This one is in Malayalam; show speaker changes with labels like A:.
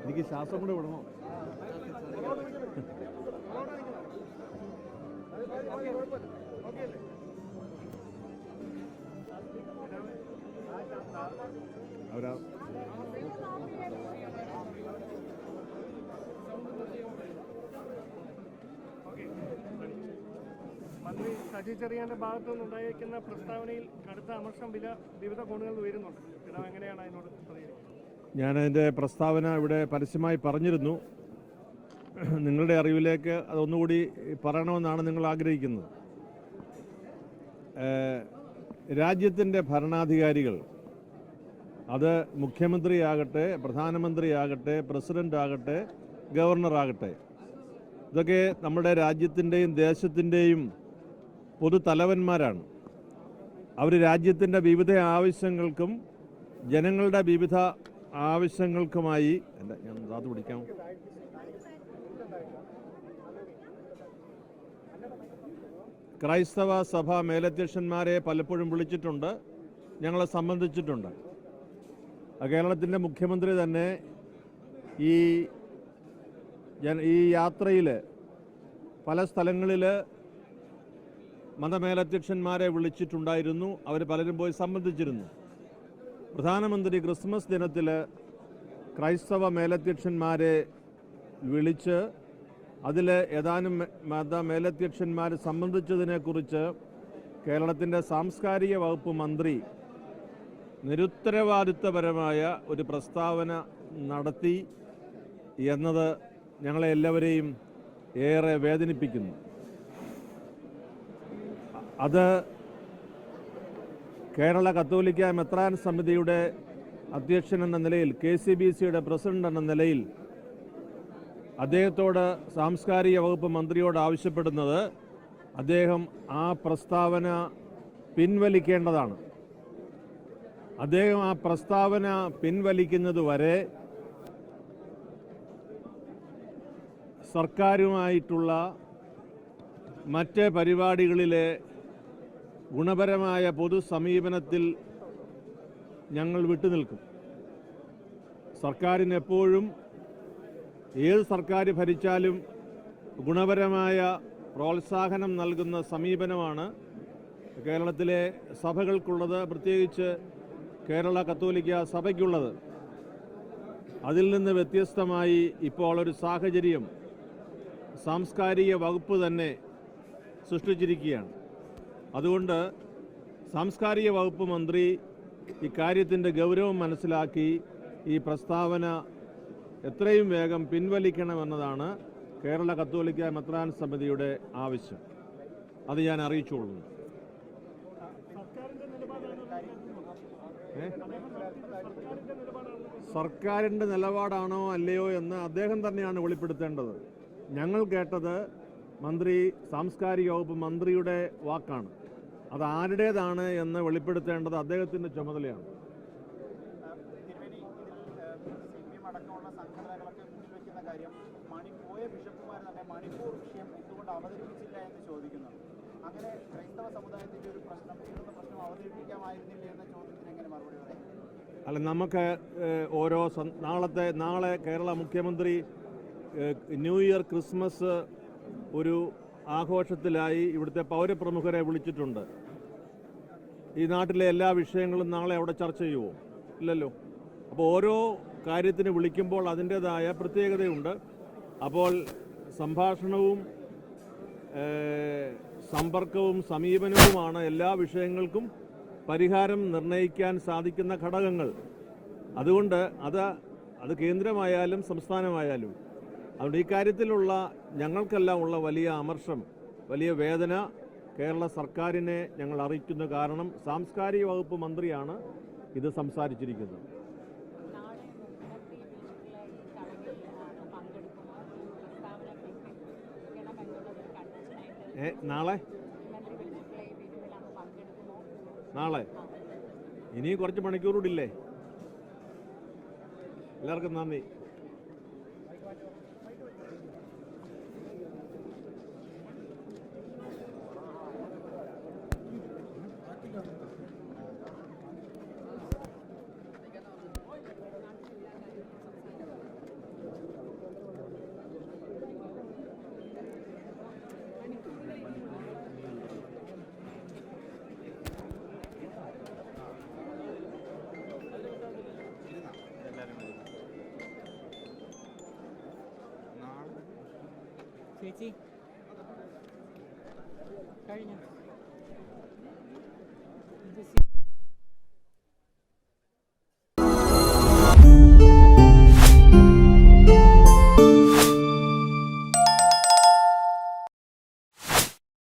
A: എനിക്ക് ശ്വാസം കൂടെ വിടണോ? അവരാ
B: മന്ത്രി സജി ചെറിയാന്റെ ഭാഗത്തു നിന്നുണ്ടായിരിക്കുന്ന പ്രസ്താവനയിൽ കടുത്ത അമർഷം വിവിധ കോണുകളിൽ ഉയരുന്നുണ്ട്. പിതാവ് എങ്ങനെയാണ് അതിനോട് പ്രതികരിക്കുന്നത്?
A: ഞാനതിൻ്റെ പ്രസ്താവന ഇവിടെ പരസ്യമായി പറഞ്ഞിരുന്നു. നിങ്ങളുടെ അറിവിലേക്ക് അതൊന്നുകൂടി പറയണമെന്നാണ് നിങ്ങൾ ആഗ്രഹിക്കുന്നത്. രാജ്യത്തിൻ്റെ ഭരണാധികാരികൾ, അത് മുഖ്യമന്ത്രിയാകട്ടെ, പ്രധാനമന്ത്രിയാകട്ടെ, പ്രസിഡൻ്റാകട്ടെ, ഗവർണറാകട്ടെ, ഇതൊക്കെ നമ്മുടെ രാജ്യത്തിൻ്റെയും ദേശത്തിൻ്റെയും പൊതുതലവന്മാരാണ്. അവർ രാജ്യത്തിൻ്റെ വിവിധ ആവശ്യങ്ങൾക്കും ജനങ്ങളുടെ വിവിധ ആവശ്യങ്ങൾക്കുമായി ഞാൻ അത് പിടിക്കാം ക്രൈസ്തവ സഭ മേലധ്യക്ഷന്മാരെ പലപ്പോഴും വിളിച്ചിട്ടുണ്ട്, ഞങ്ങളെ സംബന്ധിച്ചിട്ടുണ്ട്. കേരളത്തിൻ്റെ മുഖ്യമന്ത്രി തന്നെ ഈ യാത്രയിൽ പല സ്ഥലങ്ങളിൽ മതമേലധ്യക്ഷന്മാരെ വിളിച്ചിട്ടുണ്ടായിരുന്നു. അവർ പലരും പോയി സംബന്ധിച്ചിരുന്നു. പ്രധാനമന്ത്രി ക്രിസ്മസ് ദിനത്തിൽ ക്രൈസ്തവ മേലധ്യക്ഷന്മാരെ വിളിച്ച് അതിൽ ഏതാനും മേലധ്യക്ഷന്മാർ സംബന്ധിച്ചതിനെക്കുറിച്ച് കേരളത്തിൻ്റെ സാംസ്കാരിക വകുപ്പ് മന്ത്രി നിരുത്തരവാദിത്വപരമായ ഒരു പ്രസ്താവന നടത്തി എന്നത് ഞങ്ങളെ എല്ലാവരെയും ഏറെ വേദനിപ്പിക്കുന്നു. അത് കേരള കത്തോലിക്ക മെത്രാൻ സമിതിയുടെ അധ്യക്ഷൻ എന്ന നിലയിൽ, KCBCയുടെ പ്രസിഡന്റ് എന്ന നിലയിൽ അദ്ദേഹത്തോട് സാംസ്കാരിക വകുപ്പ് മന്ത്രിയോട് ആവശ്യപ്പെടുന്നത് അദ്ദേഹം ആ പ്രസ്താവന പിൻവലിക്കേണ്ടതാണ്. അദ്ദേഹം ആ പ്രസ്താവന പിൻവലിക്കുന്നതുവരെ സർക്കാരുമായിട്ടുള്ള മറ്റ് പരിപാടികളിലെ ഗുണപരമായ പൊതു സമീപനത്തിൽ ഞങ്ങൾ വിട്ടുനിൽക്കും. സർക്കാരിന് എപ്പോഴും ഏത് സർക്കാർ ഭരിച്ചാലും ഗുണപരമായ പ്രോത്സാഹനം നൽകുന്ന സമീപനമാണ് കേരളത്തിലെ സഭകൾക്കുള്ളത്, പ്രത്യേകിച്ച് കേരള കത്തോലിക്ക സഭയ്ക്കുള്ളത്. അതിൽ നിന്ന് വ്യത്യസ്തമായി ഇപ്പോൾ ഒരു സാഹചര്യം സാംസ്കാരിക വകുപ്പ് തന്നെ സൃഷ്ടിച്ചിരിക്കുകയാണ്. അതുകൊണ്ട് സാംസ്കാരിക വകുപ്പ് മന്ത്രി ഇക്കാര്യത്തിൻ്റെ ഗൗരവം മനസ്സിലാക്കി ഈ പ്രസ്താവന എത്രയും വേഗം പിൻവലിക്കണമെന്നതാണ് കേരള കത്തോലിക്ക മെത്രാൻ സമിതിയുടെ ആവശ്യം. അത് ഞാൻ അറിയിച്ചുകൊള്ളുന്നു. സർക്കാരിൻ്റെ നിലപാടാണോ അല്ലയോ എന്ന് അദ്ദേഹം തന്നെയാണ് വെളിപ്പെടുത്തേണ്ടത്. ഞങ്ങൾ കേട്ടത് മന്ത്രി, സാംസ്കാരിക വകുപ്പ് മന്ത്രിയുടെ വാക്കാണ്. അത് ആരുടേതാണ് എന്ന് വെളിപ്പെടുത്തേണ്ടത് അദ്ദേഹത്തിൻ്റെ ചുമതലയാണ്. അല്ല, നമുക്ക് ഓരോ നാളെ കേരള മുഖ്യമന്ത്രി ന്യൂ ഇയർ ക്രിസ്മസ് ഒരു ആഘോഷത്തിലായി ഇവിടുത്തെ പൗരപ്രമുഖരെ വിളിച്ചിട്ടുണ്ട്. ഈ നാട്ടിലെ എല്ലാ വിഷയങ്ങളും നാളെ അവിടെ ചർച്ച ചെയ്യുമോ? ഇല്ലല്ലോ. അപ്പോൾ ഓരോ കാര്യത്തിന് വിളിക്കുമ്പോൾ അതിൻ്റേതായ പ്രത്യേകതയുണ്ട്. അപ്പോൾ സംഭാഷണവും സമ്പർക്കവും സമീപനവുമാണ് എല്ലാ വിഷയങ്ങൾക്കും പരിഹാരം നിർണ്ണയിക്കാൻ സാധിക്കുന്ന ഘടകങ്ങൾ. അതുകൊണ്ട് അത് കേന്ദ്രമായാലും സംസ്ഥാനമായാലും, അതുകൊണ്ട് ഈ കാര്യത്തിലുള്ള ഞങ്ങൾക്കെല്ലാം ഉള്ള വലിയ അമർഷം, വലിയ വേദന കേരള സർക്കാരിനെ ഞങ്ങൾ അറിയിക്കുന്ന കാരണം സാംസ്കാരിക വകുപ്പ് മന്ത്രിയാണ് ഇത് സംസാരിച്ചിരിക്കുന്നത്.
C: നാളെ മുഖ്യമന്ത്രി വിളിച്ചിട്ടുള്ള ഈ ചടങ്ങിൽ പങ്കെടുക്കുമോ? പ്രസ്താവന പിൻവലിക്കണമെന്നുള്ളതൊരു കണ്ടീഷനായിട്ട്
A: നാളെ
C: മുഖ്യമന്ത്രി വിളിച്ചിട്ടുള്ള ഈ വിരുന്നിൽ അങ്ങ് പങ്കെടുക്കുമോ?
A: നാളെ ഇനി കുറച്ച് മണിക്കൂർ കൂടില്ലേ. എല്ലാവർക്കും നന്ദി.
D: ചേച്ചി കഴിഞ്ഞു.